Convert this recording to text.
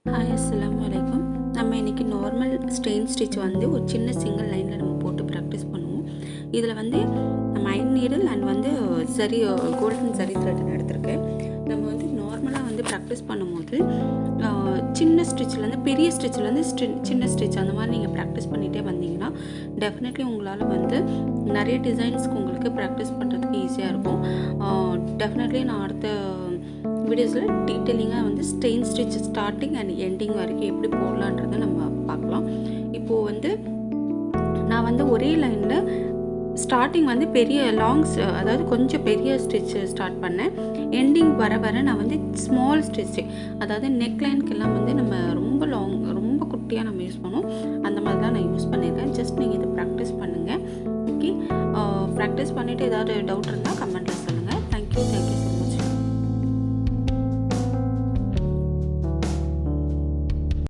Hi அஸ்ஸலாமு அலைக்கும். நம்ம இன்றைக்கி நார்மல் ஸ்டெயின் ஸ்டிச் வந்து ஒரு சின்ன சிங்கிள் லைனில் நம்ம போட்டு ப்ராக்டிஸ் பண்ணுவோம். இதில் வந்து மைன் நீடில் அண்ட் வந்து சரி கோல்டன் சரி த்ரெட் எடுத்திருக்கேன். நம்ம வந்து நார்மலாக வந்து ப்ராக்டிஸ் பண்ணும்போது சின்ன ஸ்டிச்லேருந்து பெரிய ஸ்டிச்லேருந்து சின்ன ஸ்டிச் அந்த மாதிரி நீங்கள் ப்ராக்டிஸ் பண்ணிகிட்டே வந்தீங்கன்னா டெஃபினெட்லி உங்களால் வந்து நிறைய டிசைன்ஸ்க்கு உங்களுக்கு ப்ராக்டிஸ் பண்ணுறதுக்கு ஈஸியாக இருக்கும். டெஃபினெட்லி நான் அடுத்த வீடியோஸில் டீட்டெயிலிங்காக வந்து stem stitch starting and ending வரைக்கும் எப்படி போடலான்றதை நம்ம பார்க்கலாம். இப்போது வந்து நான் வந்து ஒரே லைனில் ஸ்டார்டிங் வந்து பெரிய அதாவது கொஞ்சம் பெரிய ஸ்டிச்சு ஸ்டார்ட் பண்ணேன். எண்டிங் வர வர நான் வந்து ஸ்மால் ஸ்டிச்சு, அதாவது நெக் லைனுக்கெல்லாம் வந்து நம்ம ரொம்ப குட்டியாக நம்ம யூஸ் பண்ணுவோம். அந்த மாதிரி தான் நான் யூஸ் பண்ணியிருக்கேன். ஜஸ்ட் நீங்கள் இதை ப்ராக்டிஸ் பண்ணுங்கள். ஓகே, ப்ராக்டிஸ் பண்ணிவிட்டு ஏதாவது டவுட் இருந்தால் கமெண்ட்டில்